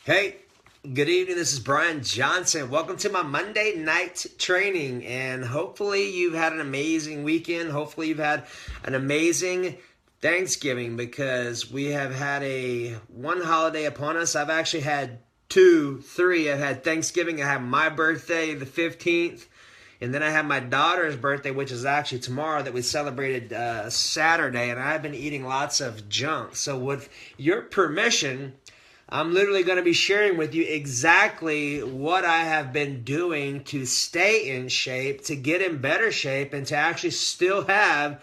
Hey, good evening. This is Brian Johnson. Welcome to my Monday night training. And hopefully you've had an amazing weekend. Hopefully you've had an amazing Thanksgiving, because we have had one holiday upon us. I've actually had two, three. I've had Thanksgiving. I had my birthday, the 15th. And then I had my daughter's birthday, which is actually tomorrow, that we celebrated Saturday. And I've been eating lots of junk. So with your permission, I'm literally going to be sharing with you exactly what I have been doing to stay in shape, to get in better shape, and to actually still have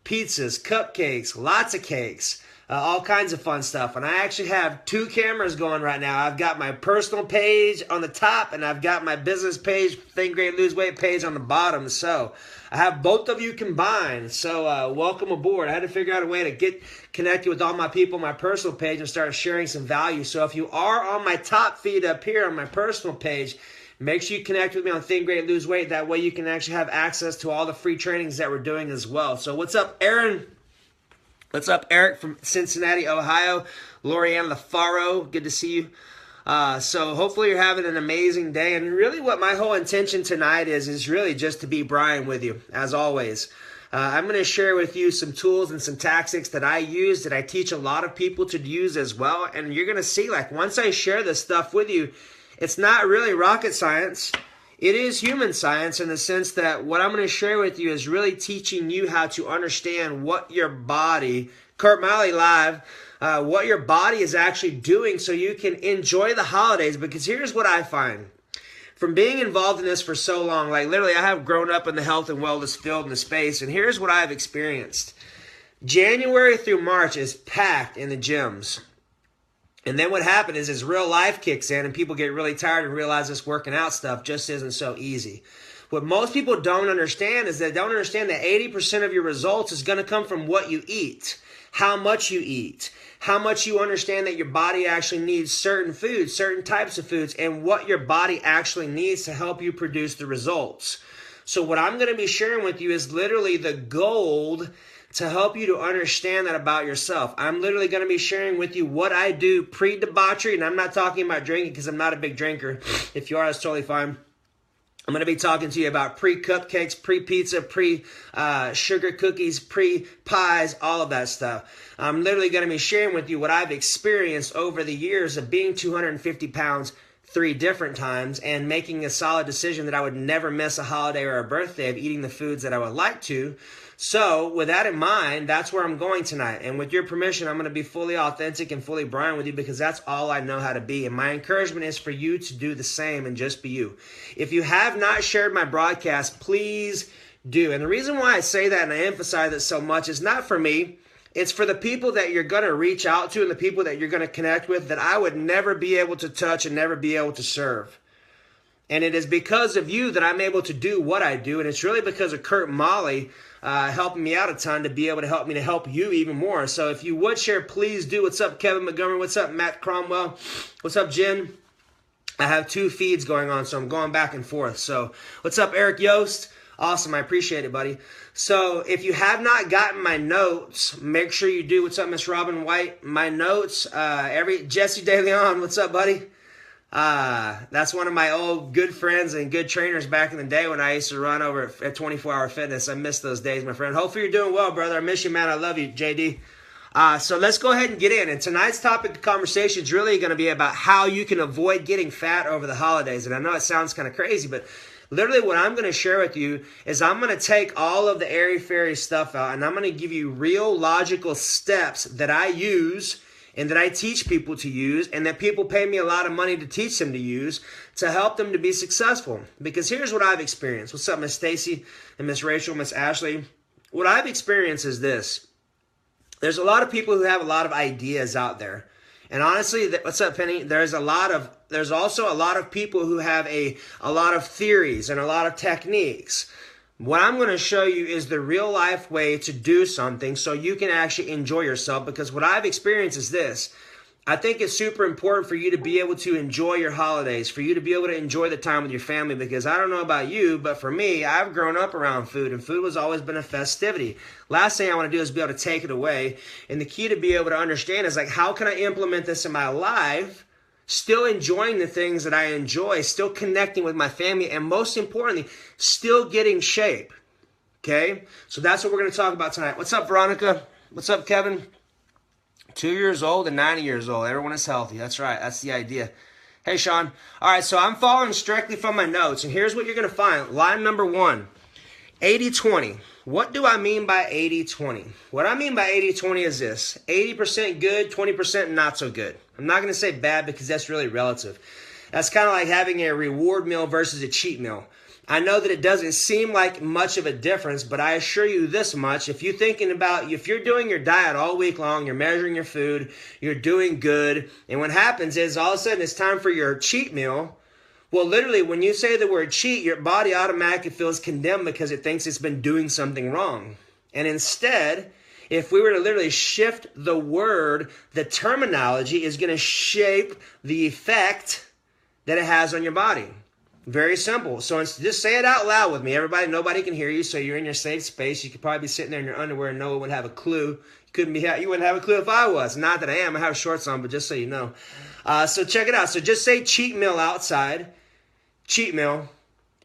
pizzas, cupcakes, lots of cakes, all kinds of fun stuff. And I actually have two cameras going right now. I've got my personal page on the top, and I've got my business page, Think Great Lose Weight page, on the bottom. So I have both of you combined. So welcome aboard. I had to figure out a way to get connected with all my people on my personal page and start sharing some value. So if you are on my top feed up here on my personal page, make sure you connect with me on Think Great Lose Weight. That way you can actually have access to all the free trainings that we're doing as well. So what's up, Aaron? What's up, Eric from Cincinnati, Ohio? Lorianne LaFaro, good to see you. So hopefully you're having an amazing day. And really what my whole intention tonight is really just to be Brian with you, as always. I'm going to share with you some tools and some tactics that I use, that I teach a lot of people to use as well. And you're going to see, like, once I share this stuff with you, it's not really rocket science. It is human science, in the sense that what I'm going to share with you is really teaching you how to understand what your body, Kurt Malley Live, what your body is actually doing, so you can enjoy the holidays. Because here's what I find. From being involved in this for so long, like literally I have grown up in the health and wellness field in the space, and here's what I've experienced. January through March is packed in the gyms. And then what happens is real life kicks in, and people get really tired and realize this working out stuff just isn't so easy. What most people don't understand is they don't understand that 80% of your results is going to come from what you eat, how much you understand that your body actually needs certain foods, certain types of foods, and what your body actually needs to help you produce the results. So what I'm going to be sharing with you is literally the gold to help you to understand that about yourself. I'm literally going to be sharing with you what I do pre-debauchery, and I'm not talking about drinking because I'm not a big drinker. If you are, that's totally fine. I'm going to be talking to you about pre-cupcakes, pre-pizza, pre-sugar cookies, pre-pies, all of that stuff. I'm literally going to be sharing with you what I've experienced over the years of being 250 pounds 3 different times, and making a solid decision that I would never miss a holiday or a birthday of eating the foods that I would like to. So with that in mind, that's where I'm going tonight. And with your permission, I'm going to be fully authentic and fully Brian with you, because that's all I know how to be. And my encouragement is for you to do the same and just be you. If you have not shared my broadcast, please do. And the reason why I say that and I emphasize it so much is not for me. It's for the people that you're going to reach out to and the people that you're going to connect with that I would never be able to touch and never be able to serve. And it is because of you that I'm able to do what I do. And it's really because of Kurt Malley helping me out a ton to be able to help you even more. So if you would share, please do. What's up, Kevin Montgomery? What's up, Matt Cromwell? What's up, Jen? I have 2 feeds going on, so I'm going back and forth. So what's up, Eric Yost? Awesome. I appreciate it, buddy. So if you have not gotten my notes, make sure you do. What's up, Miss Robin White? My notes, Jesse De Leon. What's up, buddy? That's one of my old good friends and good trainers back in the day when I used to run over at 24 Hour Fitness. I miss those days, my friend. Hopefully you're doing well, brother. I miss you, man. I love you, JD. So let's go ahead and get in. And tonight's topic of conversation is really going to be about how you can avoid getting fat over the holidays. And I know it sounds kind of crazy, but literally what I'm going to share with you is I'm going to take all of the airy-fairy stuff out, and I'm going to give you real logical steps that I use and that I teach people to use, and that people pay me a lot of money to teach them to use to help them to be successful. Because here's what I've experienced. What's up, Miss Stacy and Miss Rachel, Miss Ashley? What I've experienced is this. There's a lot of people who have a lot of ideas out there. And honestly, what's up, Penny? There's also a lot of people who have a lot of theories and a lot of techniques. What I'm going to show you is the real life way to do something so you can actually enjoy yourself. Because what I've experienced is this. I think it's super important for you to be able to enjoy your holidays, for you to be able to enjoy the time with your family. Because I don't know about you, but for me, I've grown up around food, and food has always been a festivity. Last thing I want to do is be able to take it away. And the key to be able to understand is, like, how can I implement this in my life still enjoying the things that I enjoy, still connecting with my family, and most importantly, still getting shape. Okay? So that's what we're going to talk about tonight. What's up, Veronica? What's up, Kevin? 2 years old and 90 years old. Everyone is healthy. That's right. That's the idea. Hey, Sean. All right, so I'm following strictly from my notes, and here's what you're going to find. Line number 1, 80-20. What do I mean by 80-20? What I mean by 80-20 is this. 80% good, 20% not so good. I'm not going to say bad because that's really relative. That's kind of like having a reward meal versus a cheat meal. I know that it doesn't seem like much of a difference, but I assure you this much. If you're doing your diet all week long, you're measuring your food, you're doing good, and what happens is all of a sudden it's time for your cheat meal. Well, literally, when you say the word cheat, your body automatically feels condemned because it thinks it's been doing something wrong. And instead, if we were to literally shift the word, the terminology is going to shape the effect that it has on your body. Very simple. So just say it out loud with me. Everybody, nobody can hear you, so you're in your safe space. You could probably be sitting there in your underwear and no one would have a clue. You wouldn't have a clue if I was. Not that I am. I have shorts on, but just so you know. So check it out. So just say cheat meal outside, cheat meal,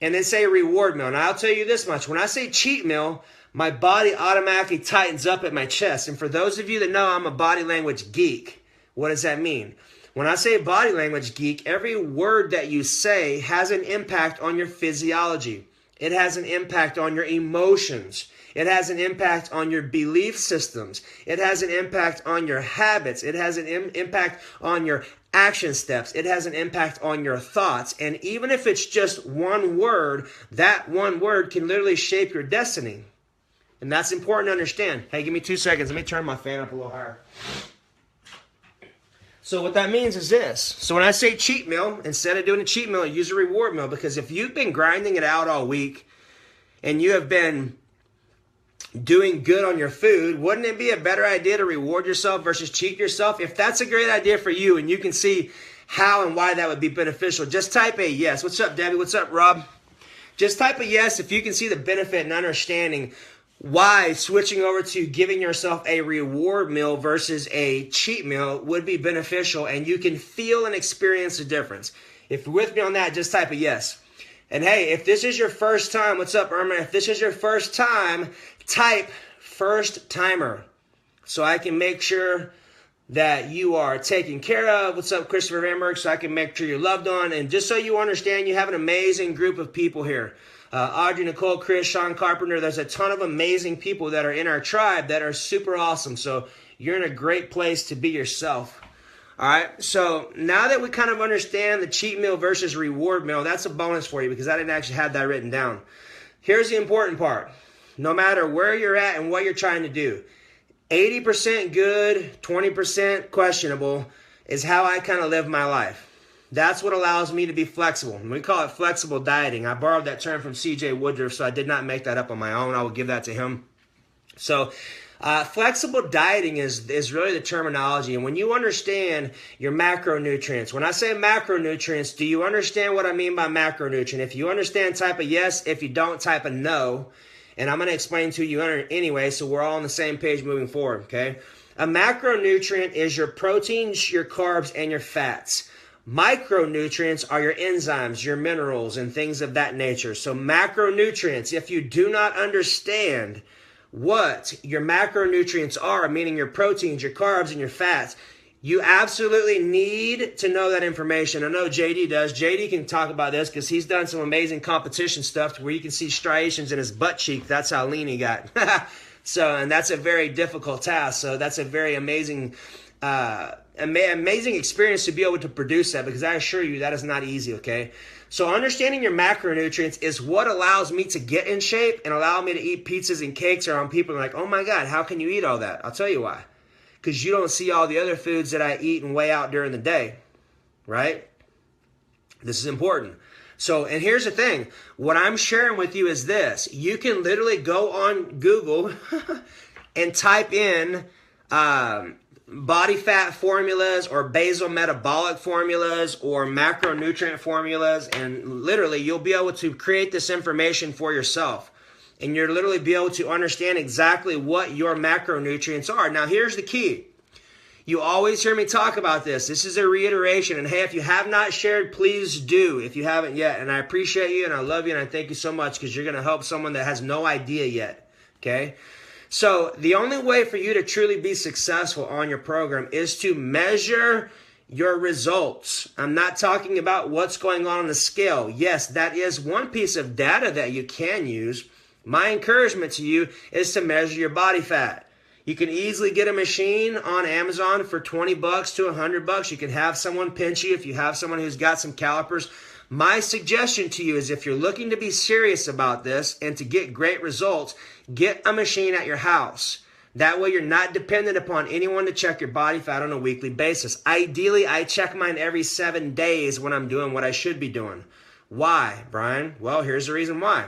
and then say reward meal. Now I'll tell you this much. When I say cheat meal, my body automatically tightens up at my chest. And for those of you that know I'm a body language geek, what does that mean? When I say body language geek, every word that you say has an impact on your physiology. It has an impact on your emotions. It has an impact on your belief systems. It has an impact on your habits. It has an impact on your action steps. It has an impact on your thoughts. And even if it's just one word, that one word can literally shape your destiny. And that's important to understand. Hey, give me 2 seconds. Let me turn my fan up a little higher. So what that means is this. So when I say cheat meal, instead of doing a cheat meal, use a reward meal. Because if you've been grinding it out all week and you have been doing good on your food, wouldn't it be a better idea to reward yourself versus cheat yourself? If that's a great idea for you and you can see how and why that would be beneficial, just type a yes. What's up, Debbie? What's up, Rob? Just type a yes if you can see the benefit and understanding why switching over to giving yourself a reward meal versus a cheat meal would be beneficial, and you can feel and experience the difference. If you're with me on that, just type a yes. And hey, if this is your first time, what's up, Irma? If this is your first time, type first timer so I can make sure that you are taken care of. What's up, Christopher Vanberg? So I can make sure you're loved on. And just so you understand, you have an amazing group of people here. Audrey, Nicole, Chris, Sean Carpenter. There's a ton of amazing people that are in our tribe that are super awesome. So you're in a great place to be yourself. All right. So now that we kind of understand the cheat meal versus reward meal, that's a bonus for you because I didn't actually have that written down. Here's the important part. No matter where you're at and what you're trying to do, 80% good, 20% questionable is how I kind of live my life. That's what allows me to be flexible. We call it flexible dieting. I borrowed that term from C.J. Woodruff, so I did not make that up on my own. I will give that to him. So flexible dieting is really the terminology. And when you understand your macronutrients, when I say macronutrients, do you understand what I mean by macronutrient? If you understand, type a yes. If you don't, type a no. And I'm going to explain to you anyway, so we're all on the same page moving forward, okay? A macronutrient is your proteins, your carbs, and your fats. Micronutrients are your enzymes, your minerals, and things of that nature. So macronutrients, if you do not understand what your macronutrients are, meaning your proteins, your carbs, and your fats, you absolutely need to know that information. I know JD does. JD can talk about this because he's done some amazing competition stuff where you can see striations in his butt cheek. That's how lean he got. And that's a very difficult task. So that's a very amazing experience to be able to produce that, because I assure you that is not easy, okay? So understanding your macronutrients is what allows me to get in shape and allow me to eat pizzas and cakes around people like, oh my God, how can you eat all that? I'll tell you why. Because you don't see all the other foods that I eat and weigh out during the day, right? This is important. So, and here's the thing. What I'm sharing with you is this. You can literally go on Google and type in body fat formulas or basal metabolic formulas or macronutrient formulas, and literally you'll be able to create this information for yourself. And you'll literally be able to understand exactly what your macronutrients are. Now, here's the key. You always hear me talk about this. This is a reiteration. And hey, if you have not shared, please do if you haven't yet. And I appreciate you and I love you and I thank you so much because you're going to help someone that has no idea yet. Okay? So the only way for you to truly be successful on your program is to measure your results. I'm not talking about what's going on the scale. Yes, that is one piece of data that you can use. My encouragement to you is to measure your body fat. You can easily get a machine on Amazon for $20 to $100. You can have someone pinch you if you have someone who's got some calipers. My suggestion to you is if you're looking to be serious about this and to get great results, get a machine at your house. That way you're not dependent upon anyone to check your body fat on a weekly basis. Ideally, I check mine every 7 days when I'm doing what I should be doing. Why, Brian? Well, here's the reason why.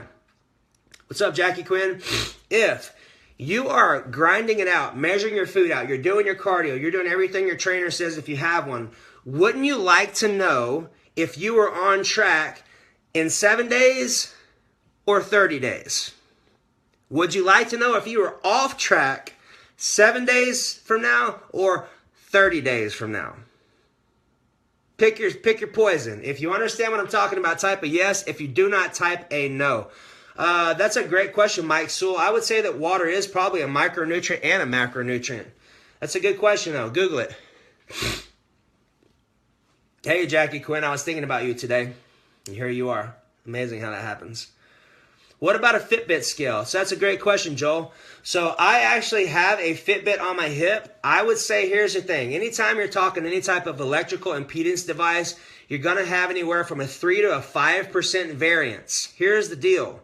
What's up, Jackie Quinn? If you are grinding it out, measuring your food out, you're doing your cardio, you're doing everything your trainer says if you have one, wouldn't you like to know if you were on track in 7 days or 30 days? Would you like to know if you were off track 7 days from now or 30 days from now? Pick your poison. If you understand what I'm talking about, type a yes. If you do not, type a no. That's a great question, Mike Sewell. I would say that water is probably a micronutrient and a macronutrient. That's a good question, though. Google it. Hey, Jackie Quinn, I was thinking about you today. And here you are. Amazing how that happens. What about a Fitbit scale? So that's a great question, Joel. So I actually have a Fitbit on my hip. I would say here's the thing. Anytime you're talking any type of electrical impedance device, you're going to have anywhere from a 3 to a 5% variance. Here's the deal.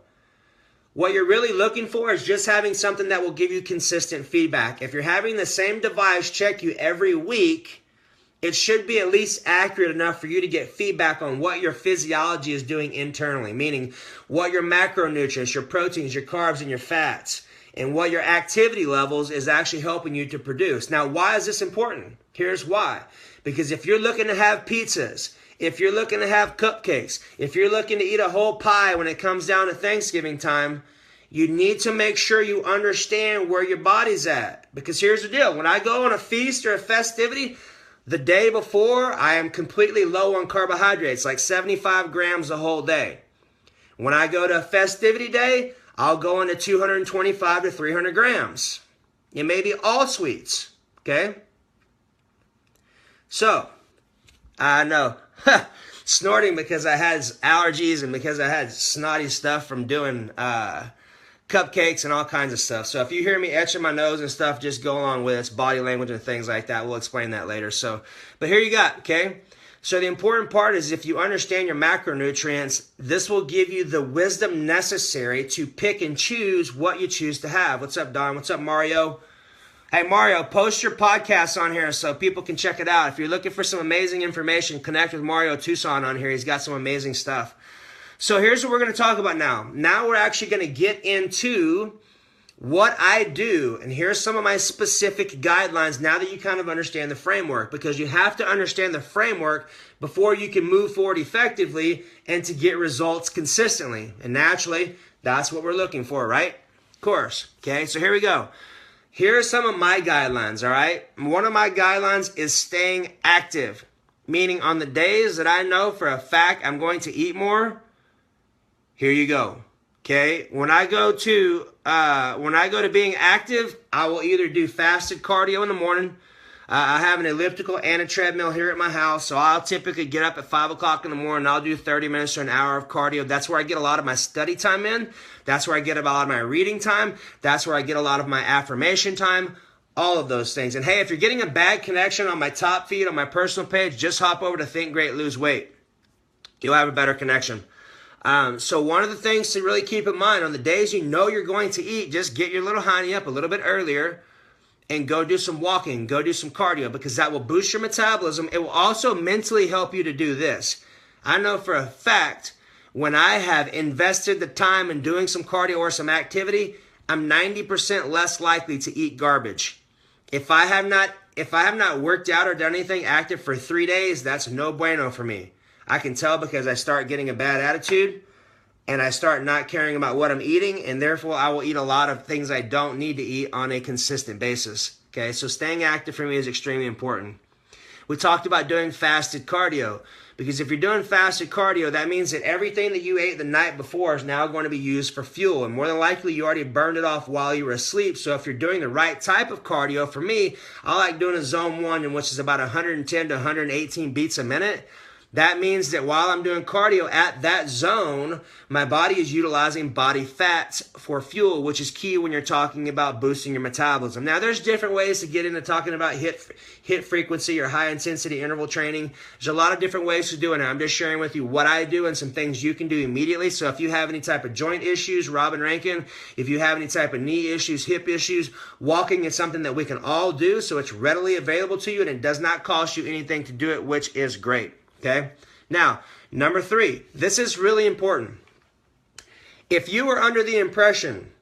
What you're really looking for is just having something that will give you consistent feedback. If you're having the same device check you every week, it should be at least accurate enough for you to get feedback on what your physiology is doing internally, meaning what your macronutrients, your proteins, your carbs, and your fats, and what your activity levels is actually helping you to produce. Now, why is this important? Here's why. Because if you're looking to have pizzas, if you're looking to have cupcakes, if you're looking to eat a whole pie when it comes down to Thanksgiving time, you need to make sure you understand where your body's at. Because here's the deal. When I go on a feast or a festivity, the day before, I am completely low on carbohydrates, like 75 grams the whole day. When I go to a festivity day, I'll go into 225 to 300 grams. It may be all sweets, okay? So, I know, snorting because I had allergies and because I had snotty stuff from doing cupcakes and all kinds of stuff. So if you hear me etching my nose and stuff, just go along with it. It's body language and things like that. We'll explain that later. So, but here you got, okay? So the important part is if you understand your macronutrients, this will give you the wisdom necessary to pick and choose what you choose to have. What's up, Don? What's up, Mario? Hey, Mario, post your podcast on here so people can check it out. If you're looking for some amazing information, connect with Mario Tucson on here. He's got some amazing stuff. So here's what we're going to talk about now. Now we're actually going to get into what I do. And here's some of my specific guidelines now that you kind of understand the framework. Because you have to understand the framework before you can move forward effectively and to get results consistently. And naturally, that's what we're looking for, right? Of course. Okay, so here we go. Here are some of my guidelines, all right? One of my guidelines is staying active. Meaning on the days that I know for a fact I'm going to eat more, here you go. Okay, when I go to being active, I will either do fasted cardio in the morning. I have an elliptical and a treadmill here at my house, so I'll typically get up at 5 o'clock in the morning. I'll do 30 minutes to an hour of cardio. That's where I get a lot of my study time in. That's where I get a lot of my reading time. That's where I get a lot of my affirmation time. All of those things. And hey, if you're getting a bad connection on my top feed on my personal page, just hop over to Think Great, Lose Weight. You'll have a better connection. So one of the things to really keep in mind on the days you know you're going to eat, just get your little hiney up a little bit earlier and go do some walking, go do some cardio, because that will boost your metabolism. It will also mentally help you to do this. I know for a fact when I have invested the time in doing some cardio or some activity, I'm 90% less likely to eat garbage. If I have not worked out or done anything active for 3 days, that's no bueno for me. I can tell because I start getting a bad attitude and I start not caring about what I'm eating, and therefore I will eat a lot of things I don't need to eat on a consistent basis. Okay, so staying active for me is extremely important. We talked about doing fasted cardio, because if you're doing fasted cardio, that means that everything that you ate the night before is now going to be used for fuel, and more than likely you already burned it off while you were asleep. So if you're doing the right type of cardio, for me, I like doing a zone 1, which is about 110 to 118 beats a minute. That means that while I'm doing cardio at that zone, my body is utilizing body fats for fuel, which is key when you're talking about boosting your metabolism. Now, there's different ways to get into talking about hit frequency or high intensity interval training. There's a lot of different ways to do it. I'm just sharing with you what I do and some things you can do immediately. So if you have any type of joint issues, Robin Rankin, if you have any type of knee issues, hip issues, walking is something that we can all do. So it's readily available to you and it does not cost you anything to do it, which is great. Okay. Now, number 3, this is really important. If you are under the impression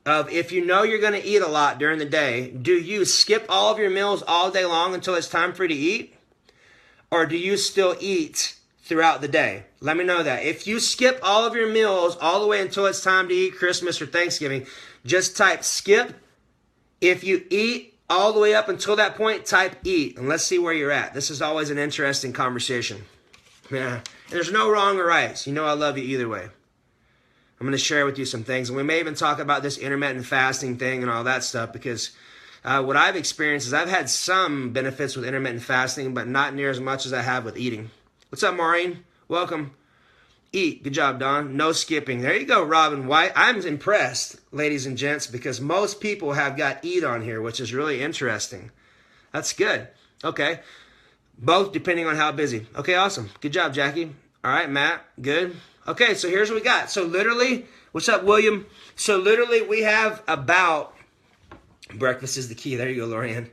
of, if you know you're going to eat a lot during the day, do you skip all of your meals all day long until it's time for you to eat? Or do you still eat throughout the day? Let me know that. If you skip all of your meals all the way until it's time to eat Christmas or Thanksgiving, just type skip. If you eat all the way up until that point, type eat, and let's see where you're at. This is always an interesting conversation. Yeah, and there's no wrong or right. So you know I love you either way. I'm going to share with you some things, and we may even talk about this intermittent fasting thing and all that stuff, because what I've experienced is I've had some benefits with intermittent fasting, but not near as much as I have with eating. What's up, Maureen? Welcome. Eat. Good job, Don. No skipping. There you go, Robin White. I'm impressed, ladies and gents, because most people have got eat on here, which is really interesting. That's good. Okay. Both depending on how busy. Okay, awesome. Good job, Jackie. All right, Matt. Good. Okay, so here's what we got. So literally, what's up, William? So literally we have about, breakfast is the key. There you go, Lorianne.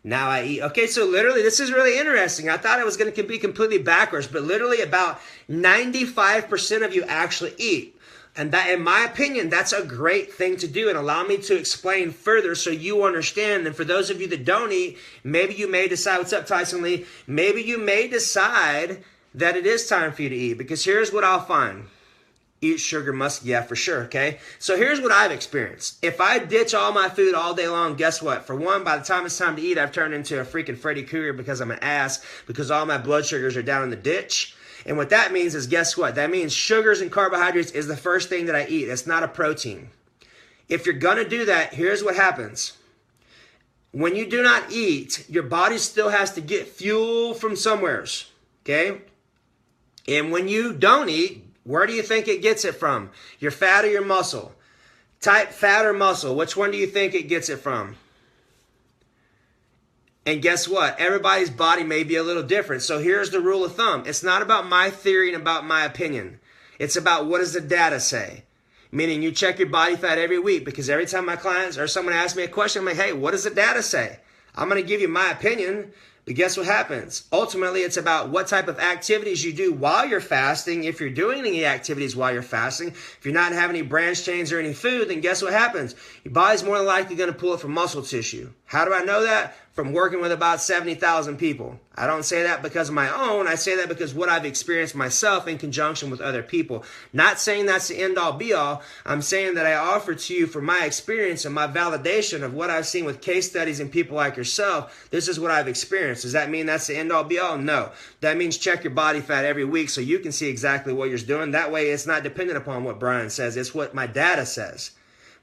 Now I eat. Okay, so literally, this is really interesting. I thought it was going to be completely backwards, but literally about 95% of you actually eat. And that, in my opinion, that's a great thing to do. And allow me to explain further so you understand. And for those of you that don't eat, maybe you may decide, what's up, Tyson Lee? Maybe you may decide that it is time for you to eat. Because here's what I'll find. Eat sugar must, yeah, for sure, okay? So here's what I've experienced. If I ditch all my food all day long, guess what? For one, by the time it's time to eat, I've turned into a freaking Freddy Krueger because I'm an ass, because all my blood sugars are down in the ditch. And what that means is, guess what? That means sugars and carbohydrates is the first thing that I eat. It's not a protein. If you're going to do that, here's what happens. When you do not eat, your body still has to get fuel from somewheres, okay? And when you don't eat, where do you think it gets it from? Your fat or your muscle? Type fat or muscle. Which one do you think it gets it from? And guess what? Everybody's body may be a little different. So here's the rule of thumb. It's not about my theory and about my opinion. It's about what does the data say? Meaning you check your body fat every week, because every time my clients or someone asks me a question, I'm like, hey, what does the data say? I'm going to give you my opinion. But guess what happens? Ultimately, it's about what type of activities you do while you're fasting. If you're doing any activities while you're fasting, if you're not having any branch chains or any food, then guess what happens? Your body's more than likely going to pull it from muscle tissue. How do I know that? From working with about 70,000 people. I don't say that because of my own. I say that because what I've experienced myself in conjunction with other people. Not saying that's the end all be all. I'm saying that I offer to you from my experience and my validation of what I've seen with case studies and people like yourself. This is what I've experienced. Does that mean that's the end all be all? No. That means check your body fat every week so you can see exactly what you're doing. That way it's not dependent upon what Brian says. It's what my data says.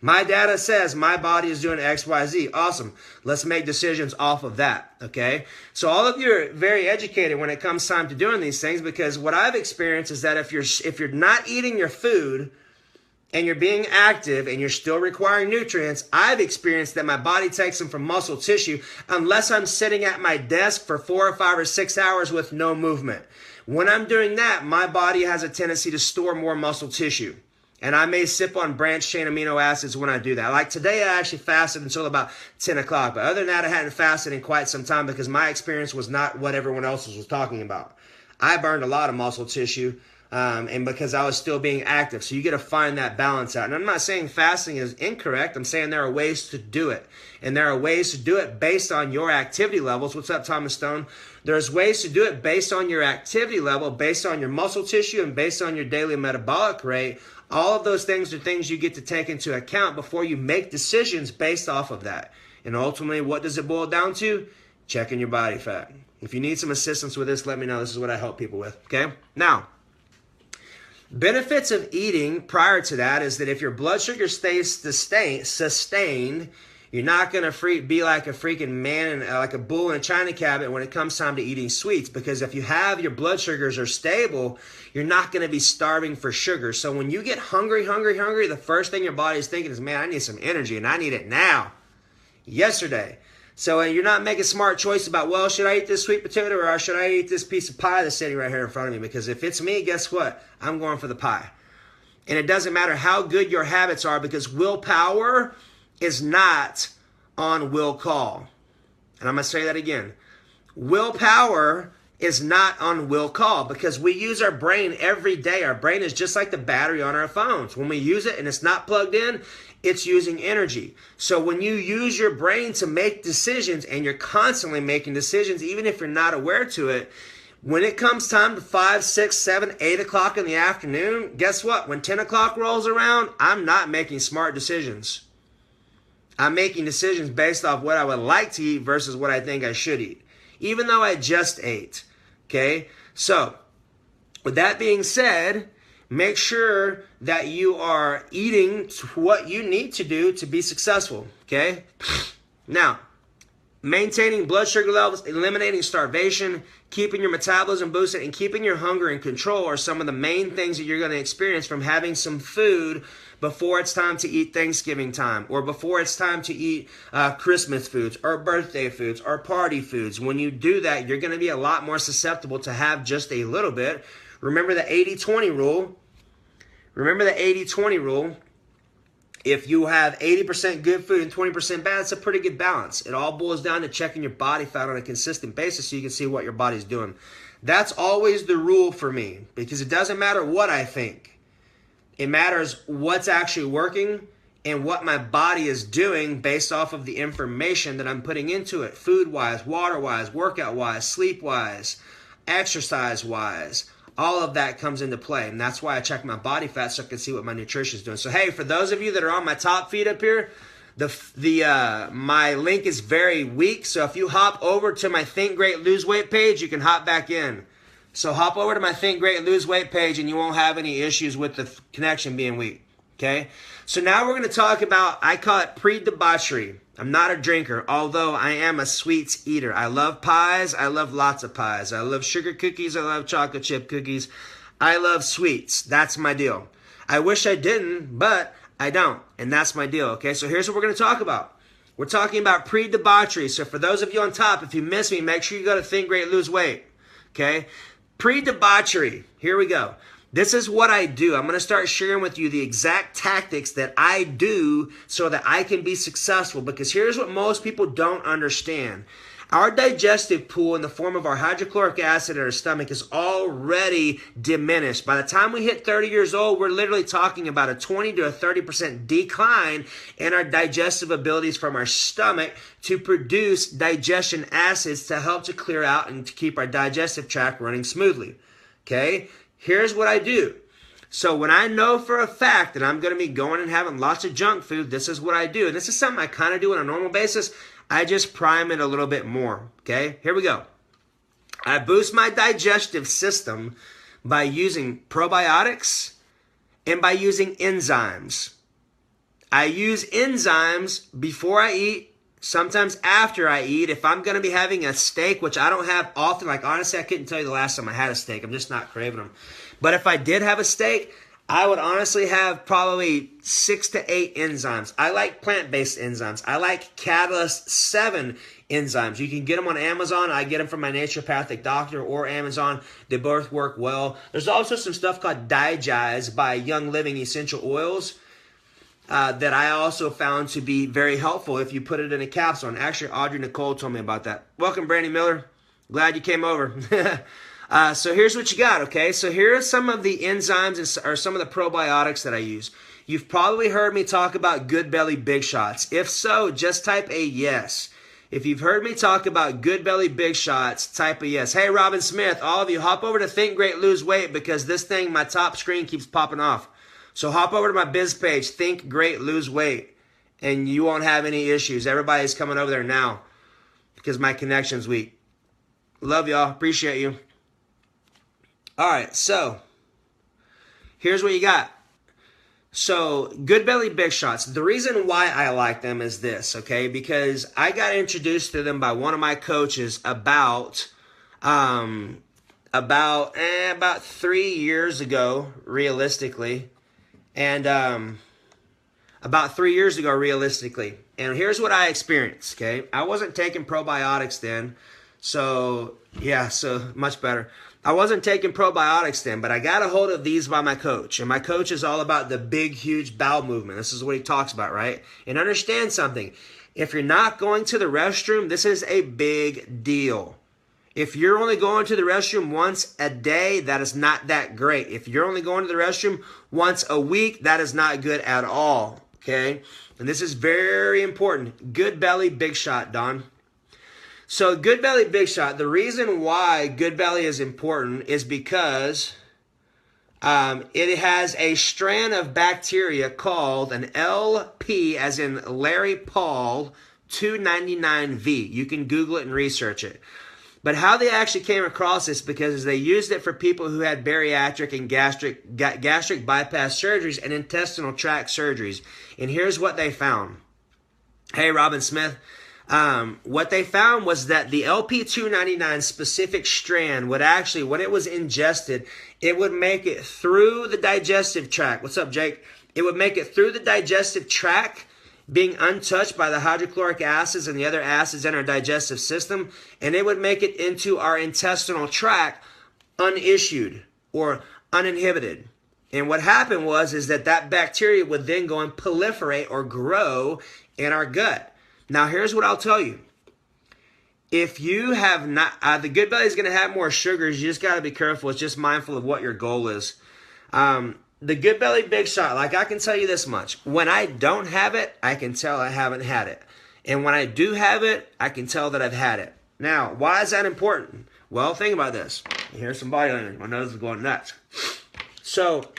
My data says my body is doing X, Y, Z. Awesome. Let's make decisions off of that, okay? So all of you are very educated when it comes time to doing these things, because what I've experienced is that if you're not eating your food and you're being active and you're still requiring nutrients, I've experienced that my body takes them from muscle tissue unless I'm sitting at my desk for 4 or 5 or 6 hours with no movement. When I'm doing that, my body has a tendency to store more muscle tissue. And I may sip on branched chain amino acids when I do that. Like today, I actually fasted until about 10 o'clock. But other than that, I hadn't fasted in quite some time because my experience was not what everyone else was talking about. I burned a lot of muscle tissue, and because I was still being active. So you got to find that balance out. And I'm not saying fasting is incorrect. I'm saying there are ways to do it. And there are ways to do it based on your activity levels. What's up, Thomas Stone? There's ways to do it based on your activity level, based on your muscle tissue, and based on your daily metabolic rate. All of those things are things you get to take into account before you make decisions based off of that. And ultimately, what does it boil down to? Checking your body fat. If you need some assistance with this, let me know. This is what I help people with, okay? Now, benefits of eating prior to that is that if your blood sugar stays sustained, you're not going to be like a freaking man, like a bull in a china cabinet when it comes time to eating sweets. Because if you have your blood sugars are stable, you're not going to be starving for sugar. So when you get hungry, the first thing your body is thinking is, man, I need some energy and I need it now, yesterday. So you're not making smart choice about, well, should I eat this sweet potato or should I eat this piece of pie that's sitting right here in front of me? Because if it's me, guess what? I'm going for the pie. And it doesn't matter how good your habits are, because willpower is not on will call. And I'm going to say that again. Willpower is not on will call, because we use our brain every day. Our brain is just like the battery on our phones. When we use it and it's not plugged in, it's using energy. So when you use your brain to make decisions, and you're constantly making decisions, even if you're not aware to it, when it comes time to 5, 6, 7, 8 o'clock in the afternoon, guess what? When 10 o'clock rolls around, I'm not making smart decisions. I'm making decisions based off what I would like to eat versus what I think I should eat, even though I just ate. Okay? So, with that being said, make sure that you are eating what you need to do to be successful. Okay? Now, maintaining blood sugar levels, eliminating starvation, keeping your metabolism boosted, and keeping your hunger in control are some of the main things that you're going to experience from having some food before it's time to eat Thanksgiving time, or before it's time to eat Christmas foods or birthday foods or party foods. When you do that, you're going to be a lot more susceptible to have just a little bit. Remember the 80-20 rule. Remember the 80-20 rule. If you have 80% good food and 20% bad, it's a pretty good balance. It all boils down to checking your body fat on a consistent basis so you can see what your body's doing. That's always the rule for me, because it doesn't matter what I think. It matters what's actually working and what my body is doing based off of the information that I'm putting into it. Food-wise, water-wise, workout-wise, sleep-wise, exercise-wise. All of that comes into play, and that's why I check my body fat so I can see what my nutrition is doing. So, hey, for those of you that are on my top feed up here, my link is very weak. So if you hop over to my Think Great Lose Weight page, you can hop back in. So hop over to my Think Great Lose Weight page, and you won't have any issues with the connection being weak. Okay? So now we're going to talk about, I call it pre-debauchery. I'm not a drinker, although I am a sweets eater. I love pies. I love lots of pies. I love sugar cookies. I love chocolate chip cookies. I love sweets. That's my deal. I wish I didn't, but I don't. And that's my deal, okay? So here's what we're going to talk about. We're talking about pre-debauchery. So for those of you on top, if you miss me, make sure you go to Think Great Lose Weight, okay? Pre-debauchery. Here we go. This is what I do. I'm going to start sharing with you the exact tactics that I do so that I can be successful. Because here's what most people don't understand. Our digestive pool in the form of our hydrochloric acid in our stomach is already diminished. By the time we hit 30 years old, we're literally talking about a 20 to a 30% decline in our digestive abilities from our stomach to produce digestion acids to help to clear out and to keep our digestive tract running smoothly. Okay? Here's what I do. So when I know for a fact that I'm going to be going and having lots of junk food, this is what I do. And this is something I kind of do on a normal basis. I just prime it a little bit more. Okay, here we go. I boost my digestive system by using probiotics and by using enzymes. I use enzymes before I eat, sometimes after I eat. If I'm going to be having a steak, which I don't have often, like honestly, I couldn't tell you the last time I had a steak. I'm just not craving them. But if I did have a steak, I would honestly have probably 6 to 8 enzymes. I like plant-based enzymes. I like Catalyst 7 enzymes. You can get them on Amazon. I get them from my naturopathic doctor or Amazon. They both work well. There's also some stuff called Digest by Young Living Essential Oils that I also found to be very helpful if you put it in a capsule. And actually, Audrey Nicole told me about that. Welcome, Brandy Miller. Glad you came over. So here's what you got, okay? So here are some of the enzymes or some of the probiotics that I use. You've probably heard me talk about Good Belly Big Shots. If so, just type a yes. If you've heard me talk about Good Belly Big Shots, type a yes. Hey, Robin Smith, all of you, hop over to Think Great Lose Weight because this thing, my top screen keeps popping off. So hop over to my biz page, Think Great Lose Weight, and you won't have any issues. Everybody's coming over there now because my connection's weak. Love y'all. Appreciate you. All right, so here's what you got. So, Good Belly Big Shots. The reason why I like them is this, okay? Because I got introduced to them by one of my coaches about 3 years ago, realistically. And about 3 years ago, realistically. And here's what I experienced, okay? I wasn't taking probiotics then. So, yeah, so much better. I wasn't taking probiotics then, but I got a hold of these by my coach. And my coach is all about the big, huge bowel movement. This is what he talks about, right? And understand something. If you're not going to the restroom, this is a big deal. If you're only going to the restroom once a day, that is not that great. If you're only going to the restroom once a week, that is not good at all, okay? And this is very important. Good Belly Big Shot, Don. So Good Belly Big Shot, the reason why Good Belly is important is because it has a strand of bacteria called an LP, as in Larry Paul 299V. You can Google it and research it. But how they actually came across this, because they used it for people who had bariatric and gastric bypass surgeries and intestinal tract surgeries. And here's what they found. Hey, Robin Smith. What they found was that the LP299 specific strand would actually, when it was ingested, it would make it through the digestive tract. What's up, Jake? It would make it through the digestive tract, being untouched by the hydrochloric acids and the other acids in our digestive system, and it would make it into our intestinal tract unissued or uninhibited. And what happened is that bacteria would then go and proliferate or grow in our gut. Now, here's what I'll tell you. If you have not, the Good Belly is going to have more sugars. You just got to be careful. It's just mindful of what your goal is. The Good Belly Big Shot, like I can tell you this much. When I don't have it, I can tell I haven't had it. And when I do have it, I can tell that I've had it. Now, why is that important? Well, think about this. Here's some body language. My nose is going nuts. So,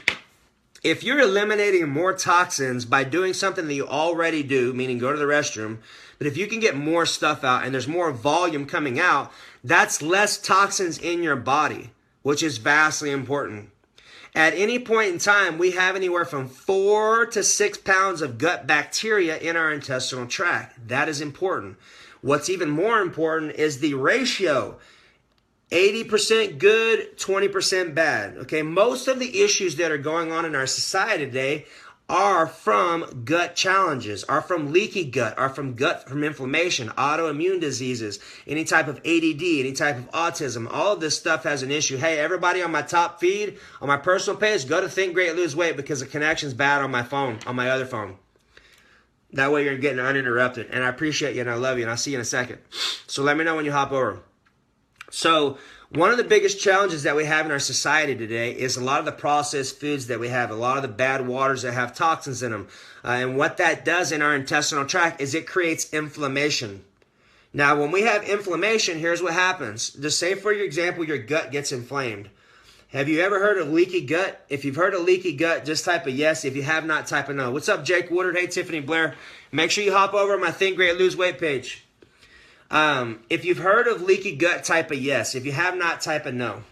if you're eliminating more toxins by doing something that you already do, meaning go to the restroom, but if you can get more stuff out and there's more volume coming out, that's less toxins in your body, which is vastly important. At any point in time, we have anywhere from 4 to 6 pounds of gut bacteria in our intestinal tract. That is important. What's even more important is the ratio. 80% good, 20% bad. Okay, most of the issues that are going on in our society today are from gut challenges, are from leaky gut, are from inflammation, autoimmune diseases, any type of ADD, any type of autism. All of this stuff has an issue. Hey, everybody on my top feed, on my personal page, go to Think Great Lose Weight, because the connection's bad on my phone, on my other phone. That way you're getting uninterrupted. And I appreciate you and I love you, and I'll see you in a second. So let me know when you hop over. So one of the biggest challenges that we have in our society today is a lot of the processed foods that we have, a lot of the bad waters that have toxins in them. And what that does in our intestinal tract is it creates inflammation. Now, when we have inflammation, here's what happens. Just say, for your example, your gut gets inflamed. Have you ever heard of leaky gut? If you've heard of leaky gut, just type a yes. If you have not, type a no. What's up, Jake Woodard? Hey, Tiffany Blair. Make sure you hop over on my Think Great Lose Weight page. If you've heard of leaky gut, type a yes. If you have not, type a no.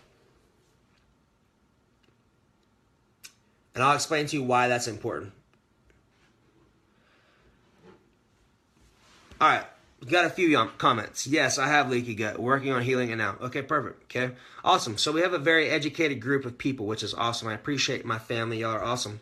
And I'll explain to you why that's important. All right. We've got a few comments. Yes, I have leaky gut. Working on healing it now. Okay, perfect. Okay, awesome. So we have a very educated group of people, which is awesome. I appreciate my family. Y'all are awesome.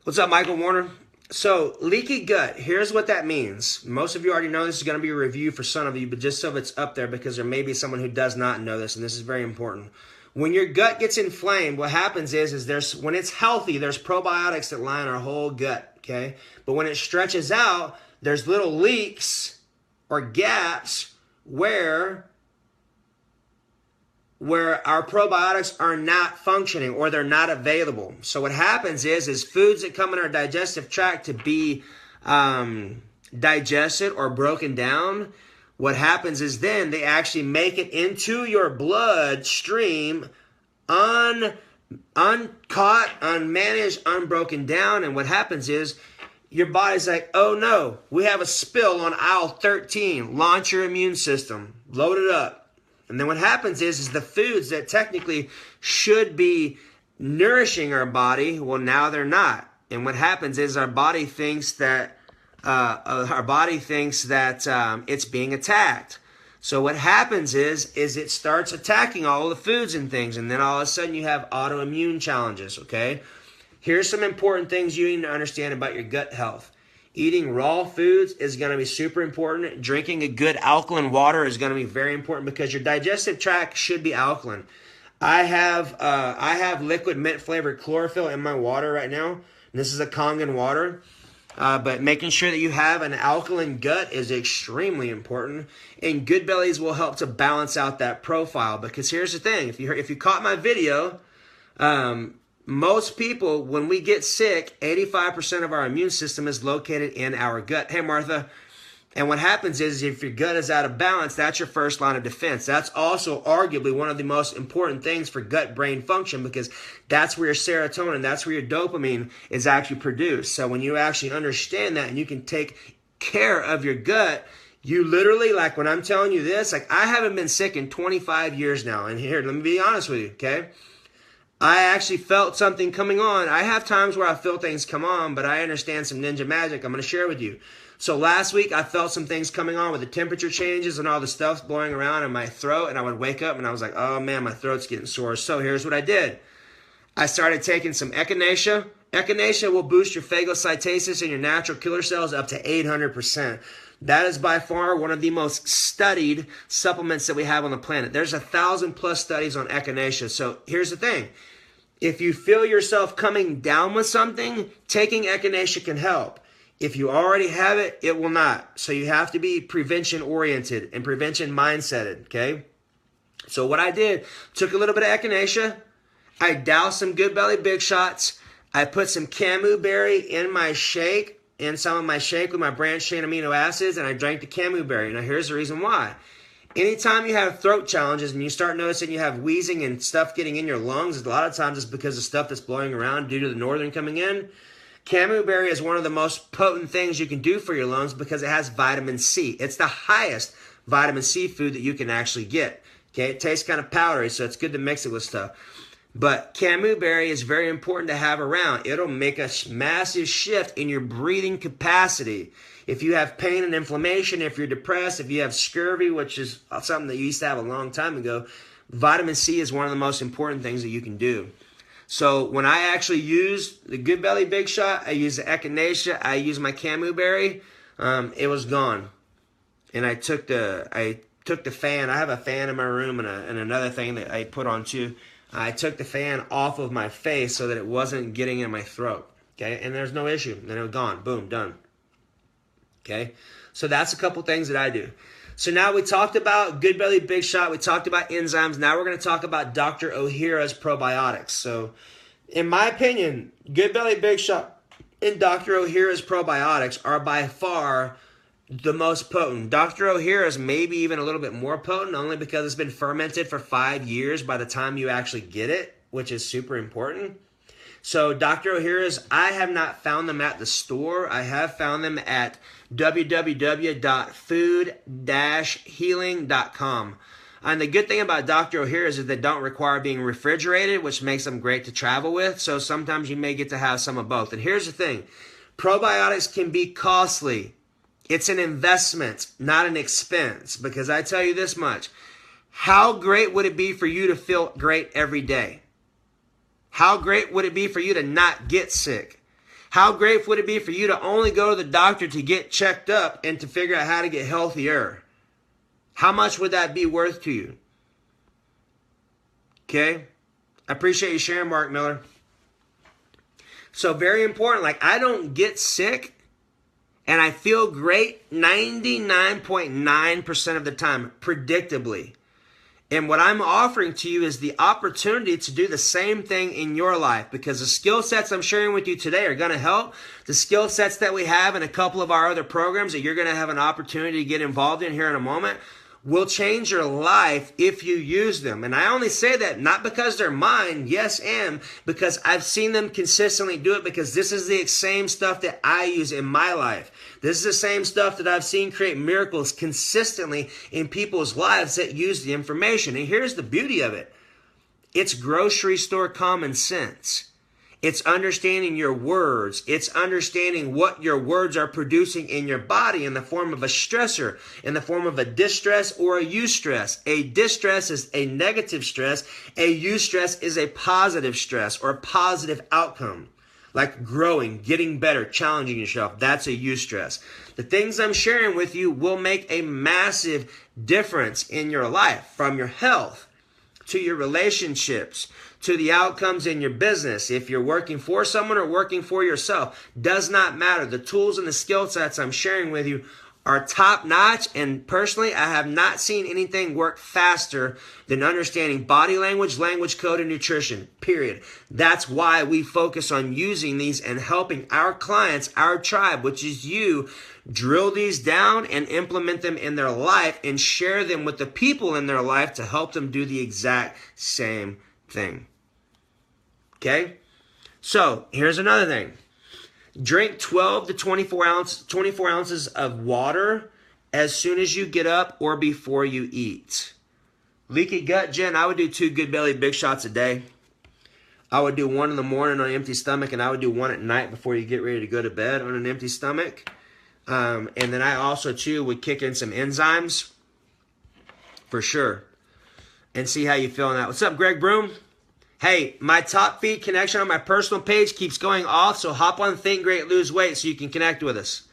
What's up, Michael Warner? So, leaky gut, here's what that means. Most of you already know this is going to be a review for some of you, but just so it's up there, because there may be someone who does not know this, and this is very important. When your gut gets inflamed, what happens is when it's healthy, there's probiotics that line our whole gut, okay? But when it stretches out, there's little leaks or gaps where our probiotics are not functioning or they're not available. So what happens is foods that come in our digestive tract to be digested or broken down, what happens is then they actually make it into your bloodstream uncaught, unmanaged, unbroken down. And what happens is your body's like, oh no, we have a spill on aisle 13. Launch your immune system. Load it up. And then what happens is the foods that technically should be nourishing our body, well, now they're not. And what happens is our body thinks that it's being attacked. So what happens is it starts attacking all the foods and things, and then all of a sudden you have autoimmune challenges, okay? Here's some important things you need to understand about your gut health. Eating raw foods is going to be super important. Drinking a good alkaline water is going to be very important because your digestive tract should be alkaline. I have liquid mint flavored chlorophyll in my water right now. This is a Kangen water. But making sure that you have an alkaline gut is extremely important, and Good Bellies will help to balance out that profile. Because here's the thing: if you caught my video, most people, when we get sick, 85% of our immune system is located in our gut. Hey, Martha. And what happens is if your gut is out of balance, that's your first line of defense. That's also arguably one of the most important things for gut-brain function because that's where your serotonin, that's where your dopamine is actually produced. So when you actually understand that and you can take care of your gut, you literally, like when I'm telling you this, like I haven't been sick in 25 years now. And here, let me be honest with you, okay? I actually felt something coming on. I have times where I feel things come on, but I understand some ninja magic I'm going to share with you. So last week, I felt some things coming on with the temperature changes and all the stuff blowing around in my throat. And I would wake up and I was like, oh man, my throat's getting sore. So here's what I did. I started taking some echinacea. Echinacea will boost your phagocytosis and your natural killer cells up to 800%. That is by far one of the most studied supplements that we have on the planet. There's 1,000+ studies on echinacea. So here's the thing. If you feel yourself coming down with something, taking echinacea can help. If you already have it, it will not. So you have to be prevention-oriented and prevention-mindseted, okay? So what I did, took a little bit of echinacea. I doused some Good Belly Big Shots. I put some camu berry in my shake, in some of my shake with my branched chain amino acids, and I drank the camu berry. Now here's the reason why. Anytime you have throat challenges and you start noticing you have wheezing and stuff getting in your lungs, a lot of times it's because of stuff that's blowing around due to the northern coming in. Camu berry is one of the most potent things you can do for your lungs because it has vitamin C. It's the highest vitamin C food that you can actually get. Okay, it tastes kind of powdery, so it's good to mix it with stuff. But camu berry is very important to have around. It'll make a massive shift in your breathing capacity. If you have pain and inflammation, if you're depressed, if you have scurvy, which is something that you used to have a long time ago, vitamin C is one of the most important things that you can do. So when I actually use the Good Belly Big Shot, I use the echinacea, I use my camu berry, it was gone. And I took the fan. I have a fan in my room and another thing that I put on too. I took the fan off of my face so that it wasn't getting in my throat. Okay, and there's no issue. Then it was gone. Boom, done. Okay, so that's a couple things that I do. So now we talked about Good Belly Big Shot. We talked about enzymes. Now we're going to talk about Dr. Ohhira's probiotics. So in my opinion, Good Belly Big Shot and Dr. Ohhira's probiotics are by far the most potent. Dr. Ohhira's maybe even a little bit more potent only because it's been fermented for 5 years by the time you actually get it, which is super important. So Dr. Ohhira's, I have not found them at the store. I have found them at www.food-healing.com. And the good thing about Dr. Ohhira's is they don't require being refrigerated, which makes them great to travel with. So sometimes you may get to have some of both. And here's the thing. Probiotics can be costly. It's an investment, not an expense. Because I tell you this much. How great would it be for you to feel great every day? How great would it be for you to not get sick? How great would it be for you to only go to the doctor to get checked up and to figure out how to get healthier? How much would that be worth to you? Okay? I appreciate you sharing, Mark Miller. So very important. Like, I don't get sick and I feel great 99.9% of the time, predictably. And what I'm offering to you is the opportunity to do the same thing in your life, because the skill sets I'm sharing with you today are going to help. The skill sets that we have in a couple of our other programs that you're going to have an opportunity to get involved in here in a moment will change your life if you use them. And I only say that not because they're mine, yes, and because I've seen them consistently do it, because this is the same stuff that I use in my life. This is the same stuff that I've seen create miracles consistently in people's lives that use the information. And here's the beauty of it. It's grocery store common sense. It's understanding your words. It's understanding what your words are producing in your body in the form of a stressor, in the form of a distress or a eustress. A distress is a negative stress. A eustress is a positive stress or a positive outcome. Like growing, getting better, challenging yourself. That's a eustress. The things I'm sharing with you will make a massive difference in your life, from your health to your relationships, to the outcomes in your business. If you're working for someone or working for yourself, does not matter. The tools and the skill sets I'm sharing with you are top notch. And personally, I have not seen anything work faster than understanding body language, language code, and nutrition, period. That's why we focus on using these and helping our clients, our tribe, which is you, drill these down and implement them in their life and share them with the people in their life to help them do the exact same thing. Okay? So, here's another thing. Drink 12 to 24 ounces of water as soon as you get up or before you eat. Leaky gut, Jen, I would do 2 Good Belly Big Shots a day. I would do 1 in the morning on an empty stomach, and I would do 1 at night before you get ready to go to bed on an empty stomach. And then I also, too, would kick in some enzymes for sure and see how you feel on that. What's up, Greg Broom? Hey, my top feed connection on my personal page keeps going off, so hop on Think Great Lose Weight so you can connect with us.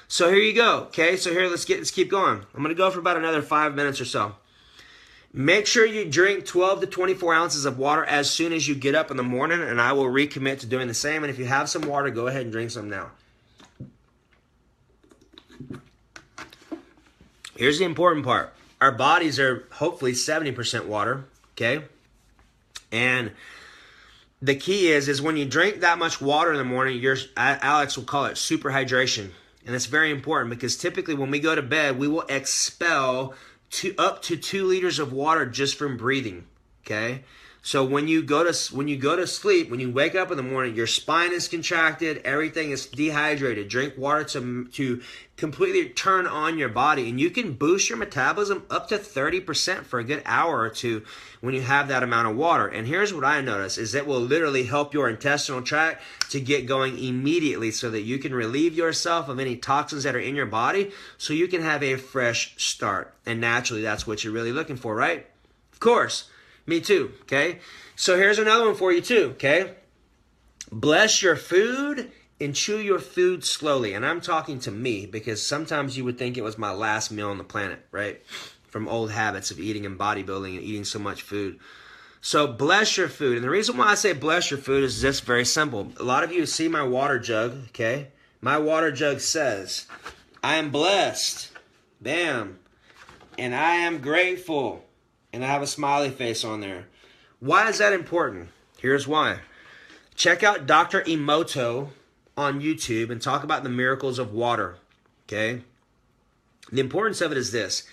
So here you go, okay? So here, let's keep going. I'm going to go for about another 5 minutes or so. Make sure you drink 12 to 24 ounces of water as soon as you get up in the morning, and I will recommit to doing the same. And if you have some water, go ahead and drink some now. Here's the important part. Our bodies are hopefully 70% water, okay? And the key is when you drink that much water in the morning, Alex will call it super hydration. And it's very important because typically when we go to bed, we will expel up to 2 liters of water just from breathing, okay? So when you go to sleep, when you wake up in the morning, your spine is contracted, everything is dehydrated. Drink water to completely turn on your body, and you can boost your metabolism up to 30% for a good hour or 2 when you have that amount of water. And here's what I notice is it will literally help your intestinal tract to get going immediately so that you can relieve yourself of any toxins that are in your body so you can have a fresh start. And naturally, that's what you're really looking for, right? Of course. Me too, okay? So here's another one for you too, okay? Bless your food and chew your food slowly. And I'm talking to me because sometimes you would think it was my last meal on the planet, right? From old habits of eating and bodybuilding and eating so much food. So bless your food. And the reason why I say bless your food is just very simple. A lot of you see my water jug, okay? My water jug says, I am blessed, bam, and I am grateful. And I have a smiley face on there. Why is that important? Here's why. Check out Dr. Emoto on YouTube and talk about the miracles of water, okay? The importance of it is this.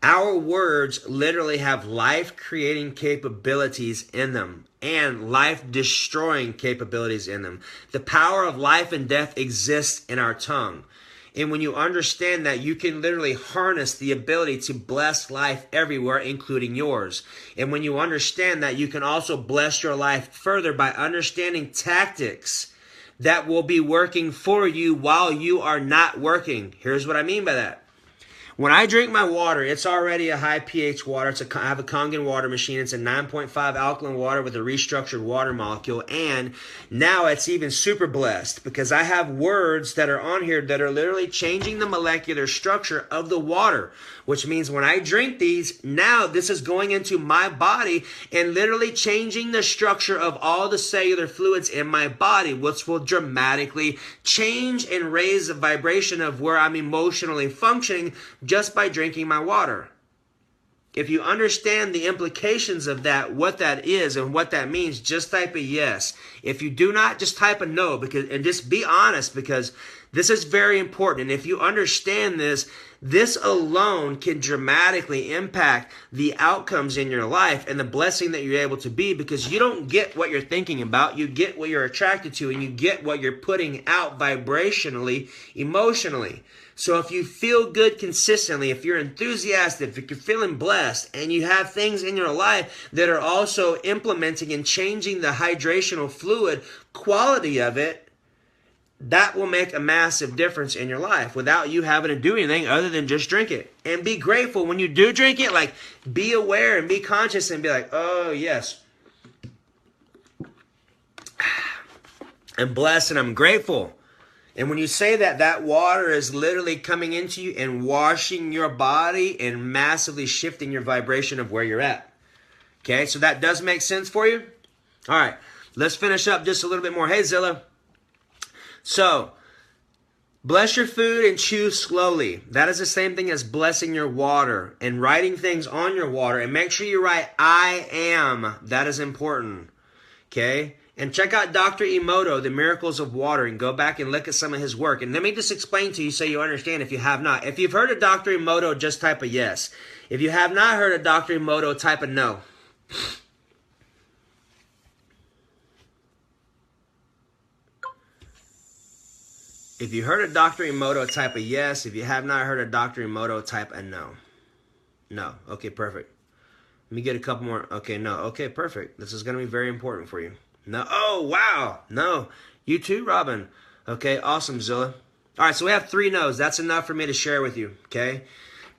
Our words literally have life-creating capabilities in them and life-destroying capabilities in them. The power of life and death exists in our tongue. And when you understand that, you can literally harness the ability to bless life everywhere, including yours. And when you understand that, you can also bless your life further by understanding tactics that will be working for you while you are not working. Here's what I mean by that. When I drink my water, it's already a high pH water. I have a Kangen water machine. It's a 9.5 alkaline water with a restructured water molecule. And now it's even super blessed because I have words that are on here that are literally changing the molecular structure of the water, which means when I drink these, now this is going into my body and literally changing the structure of all the cellular fluids in my body, which will dramatically change and raise the vibration of where I'm emotionally functioning just by drinking my water. If you understand the implications of that, what that is and what that means, just type a yes. If you do not, just type a no, and just be honest, because this is very important. And if you understand this, This alone can dramatically impact the outcomes in your life and the blessing that you're able to be, because you don't get what you're thinking about, you get what you're attracted to, and you get what you're putting out vibrationally, emotionally. So if you feel good consistently, if you're enthusiastic, if you're feeling blessed, and you have things in your life that are also implementing and changing the hydrational fluid quality of it, that will make a massive difference in your life without you having to do anything other than just drink it. And be grateful when you do drink it. Like, be aware and be conscious and be like, oh, yes, I'm blessed and I'm grateful. And when you say that, that water is literally coming into you and washing your body and massively shifting your vibration of where you're at. Okay, so that does make sense for you? All right, let's finish up just a little bit more. Hey, Zilla. So, bless your food and chew slowly. That is the same thing as blessing your water and writing things on your water. And make sure you write, I am. That is important. Okay? And check out Dr. Emoto, The Miracles of Water, and go back and look at some of his work. And let me just explain to you so you understand if you have not. If you've heard of Dr. Emoto, just type a yes. If you have not heard of Dr. Emoto, type a no. If you heard of Dr. Emoto, type a yes. If you have not heard of Dr. Emoto, type a no. No. Okay, perfect. Let me get a couple more. Okay, no. Okay, perfect. This is going to be very important for you. No. Oh, wow. No. You too, Robin. Okay, awesome, Zilla. All right, so we have 3 no's. That's enough for me to share with you, okay?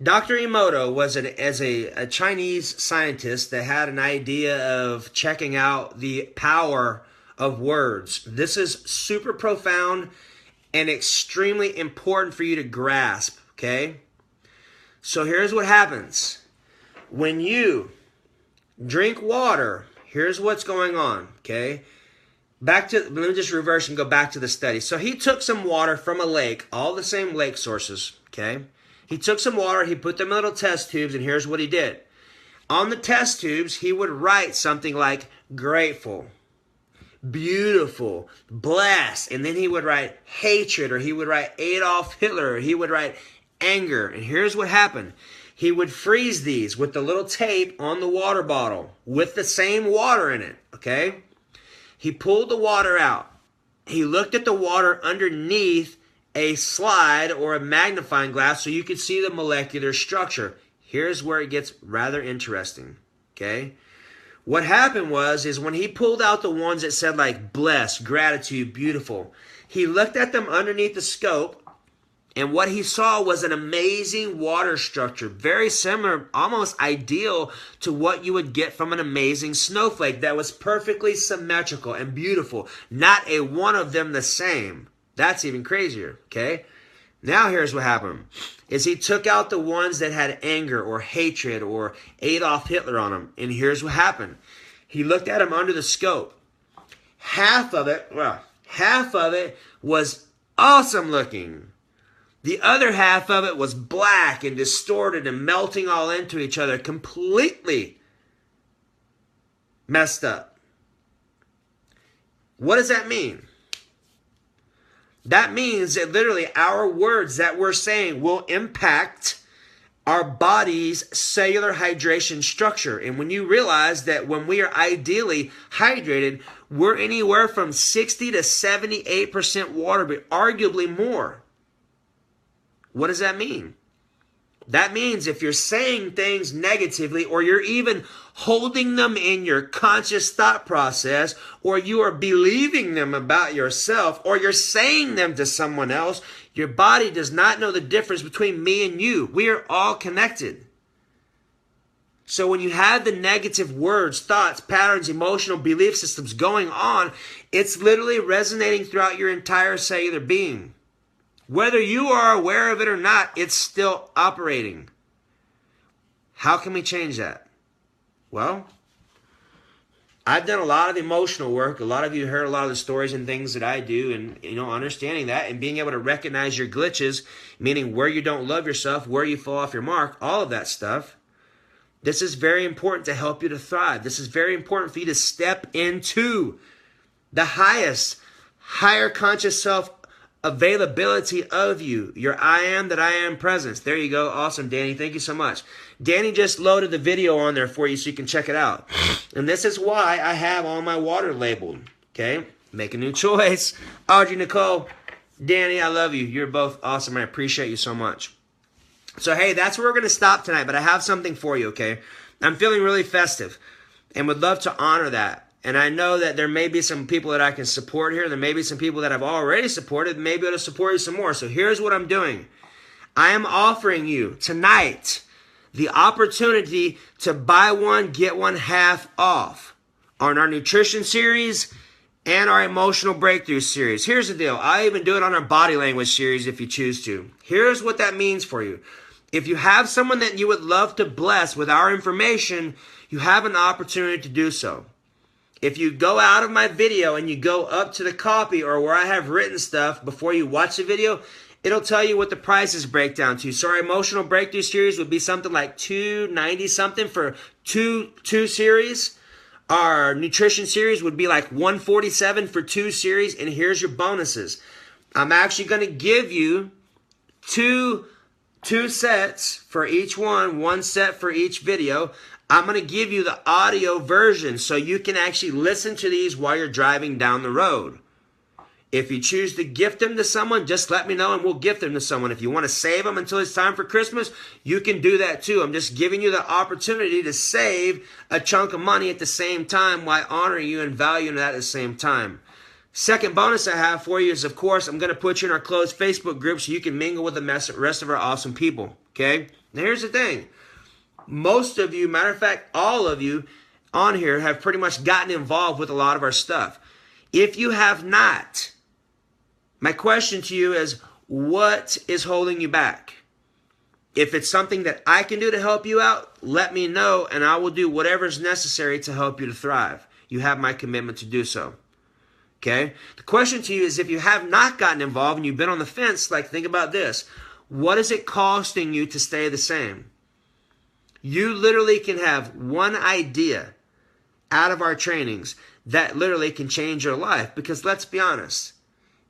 Dr. Emoto was a Chinese scientist that had an idea of checking out the power of words. This is super profound and extremely important for you to grasp, okay? So here's what happens. When you drink water, here's what's going on, okay? Let me just reverse and go back to the study. So he took some water from a lake, all the same lake sources, okay? He took some water, he put them in little test tubes, and here's what he did. On the test tubes, he would write something like grateful, beautiful, blessed, and then he would write hatred, or he would write Adolf Hitler, or he would write anger. And here's what happened. He would freeze these with the little tape on the water bottle with the same water in it, okay? He pulled the water out. He looked at the water underneath a slide or a magnifying glass so you could see the molecular structure. Here's where it gets rather interesting, okay? What happened is when he pulled out the ones that said like blessed, gratitude, beautiful, he looked at them underneath the scope, and what he saw was an amazing water structure, very similar, almost ideal to what you would get from an amazing snowflake that was perfectly symmetrical and beautiful. Not a one of them the same. That's even crazier, okay? Now here's what happened. Is he took out the ones that had anger or hatred or Adolf Hitler on them. And here's what happened. He looked at them under the scope. Half of it was awesome looking. The other half of it was black and distorted and melting all into each other, completely messed up. What does that mean? That means that literally our words that we're saying will impact our body's cellular hydration structure. And when you realize that when we are ideally hydrated, we're anywhere from 60 to 78% water, but arguably more. What does that mean? That means if you're saying things negatively, or you're even holding them in your conscious thought process, or you are believing them about yourself, or you're saying them to someone else, your body does not know the difference between me and you. We are all connected. So when you have the negative words, thoughts, patterns, emotional belief systems going on, it's literally resonating throughout your entire cellular being. Whether you are aware of it or not, it's still operating. How can we change that? Well, I've done a lot of emotional work. A lot of you heard a lot of the stories and things that I do, and understanding that and being able to recognize your glitches, meaning where you don't love yourself, where you fall off your mark, all of that stuff. This is very important to help you to thrive. This is very important for you to step into the higher conscious self availability of you, your I am that I am presence. There you go. Awesome, Danny. Thank you so much. Danny just loaded the video on there for you so you can check it out. And this is why I have all my water labeled. Okay? Make a new choice. Audrey, Nicole, Danny, I love you. You're both awesome. I appreciate you so much. So, hey, that's where we're going to stop tonight, but I have something for you, okay? I'm feeling really festive and would love to honor that. And I know that there may be some people that I can support here. There may be some people that I've already supported, maybe able to support you some more. So here's what I'm doing. I am offering you tonight the opportunity to buy one, get one half off on our nutrition series and our emotional breakthrough series. Here's the deal. I even do it on our body language series if you choose to. Here's what that means for you. If you have someone that you would love to bless with our information, you have an opportunity to do so. If you go out of my video and you go up to the copy or where I have written stuff before you watch the video, it'll tell you what the prices break down to. So our emotional breakthrough series would be something like $290 something for two series. Our nutrition series would be like $147 for 2 series. And here's your bonuses. I'm actually going to give you two sets for each one set for each video. I'm going to give you the audio version so you can actually listen to these while you're driving down the road. If you choose to gift them to someone, just let me know and we'll gift them to someone. If you want to save them until it's time for Christmas, you can do that too. I'm just giving you the opportunity to save a chunk of money at the same time while honoring you and valuing that at the same time. Second bonus I have for you is, of course, I'm going to put you in our closed Facebook group so you can mingle with the rest of our awesome people. Okay? Now here's the thing. Most of you, matter of fact, all of you on here have pretty much gotten involved with a lot of our stuff. If you have not, my question to you is, what is holding you back? If it's something that I can do to help you out, let me know and I will do whatever is necessary to help you to thrive. You have my commitment to do so. Okay? The question to you is, if you have not gotten involved and you've been on the fence, like, think about this. What is it costing you to stay the same? You literally can have one idea out of our trainings that literally can change your life. Because let's be honest,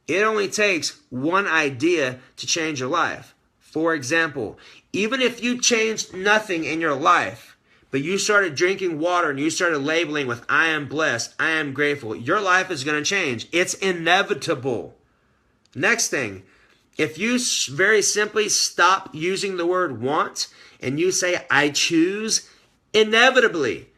it only takes one idea to change your life. For example, even if you changed nothing in your life, but you started drinking water and you started labeling with, I am blessed, I am grateful, your life is going to change. It's inevitable. Next thing, if you very simply stop using the word want and you say, I choose, inevitably,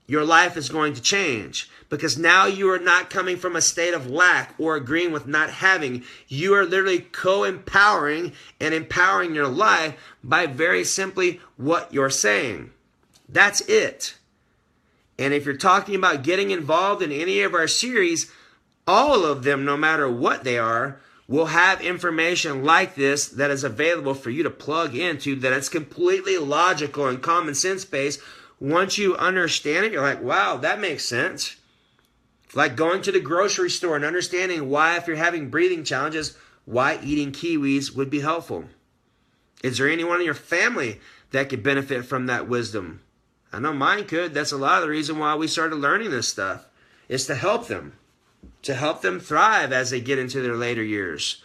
your life is going to change. Because now you are not coming from a state of lack or agreeing with not having. You are literally co-empowering and empowering your life by very simply what you're saying. That's it. And if you're talking about getting involved in any of our series, all of them, no matter what they are, will have information like this that is available for you to plug into, that it's completely logical and common sense based. Once you understand it, you're like, wow, that makes sense. Like going to the grocery store and understanding why, if you're having breathing challenges, why eating kiwis would be helpful. Is there anyone in your family that could benefit from that wisdom? I know mine could. That's a lot of the reason why we started learning this stuff, is to help them thrive as they get into their later years.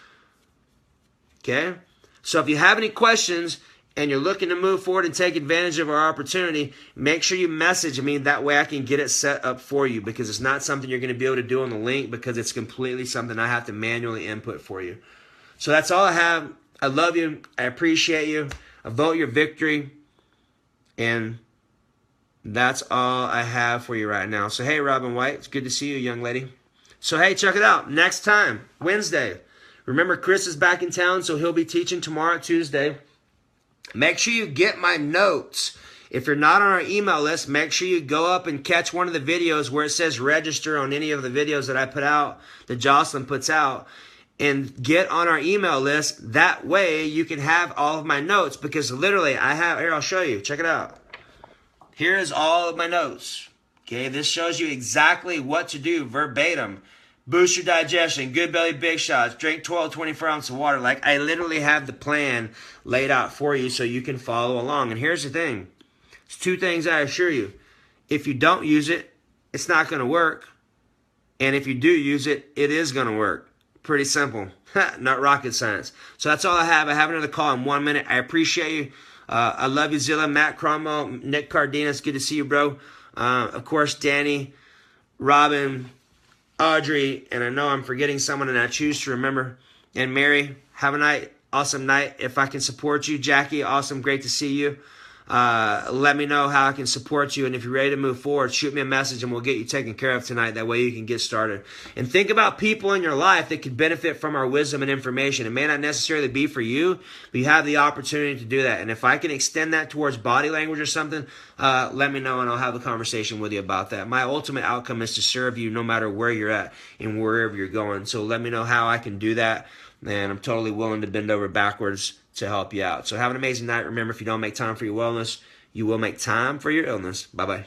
Okay? So if you have any questions and you're looking to move forward and take advantage of our opportunity, make sure you message me. That way I can get it set up for you, because it's not something you're going to be able to do on the link, because it's completely something I have to manually input for you. So that's all I have. I love you. I appreciate you. I vote your victory. And that's all I have for you right now. So, hey, Robin White, it's good to see you, young lady. So, hey, check it out. Next time, Wednesday. Remember, Chris is back in town, so he'll be teaching tomorrow, Tuesday. Make sure you get my notes. If you're not on our email list, make sure you go up and catch one of the videos where it says register on any of the videos that I put out, that Jocelyn puts out, and get on our email list. That way you can have all of my notes, because literally I have, here, I'll show you. Check it out. Here is all of my notes. Okay, this shows you exactly what to do verbatim. Boost your digestion, good belly, big shots, drink 12, 24 ounces of water. Like, I literally have the plan laid out for you so you can follow along. And here's the thing. It's 2 things I assure you. If you don't use it, it's not going to work. And if you do use it, it is going to work. Pretty simple. Not rocket science. So that's all I have. I have another call in 1 minute. I appreciate you. I love you, Zilla, Matt Cromwell, Nick Cardenas. Good to see you, bro. Of course, Danny, Robin, Audrey, and I know I'm forgetting someone, and I choose to remember. And Mary, have a awesome night. If I can support you, Jackie, awesome, great to see you. Let me know how I can support you, and if you're ready to move forward, shoot me a message and we'll get you taken care of tonight. That way you can get started. And think about people in your life that could benefit from our wisdom and information. It may not necessarily be for you, but you have the opportunity to do that. And if I can extend that towards body language or something, let me know and I'll have a conversation with you about that. My ultimate outcome is to serve you no matter where you're at and wherever you're going. So let me know how I can do that, and I'm totally willing to bend over backwards to help you out. So have an amazing night. Remember, if you don't make time for your wellness, you will make time for your illness. Bye-bye.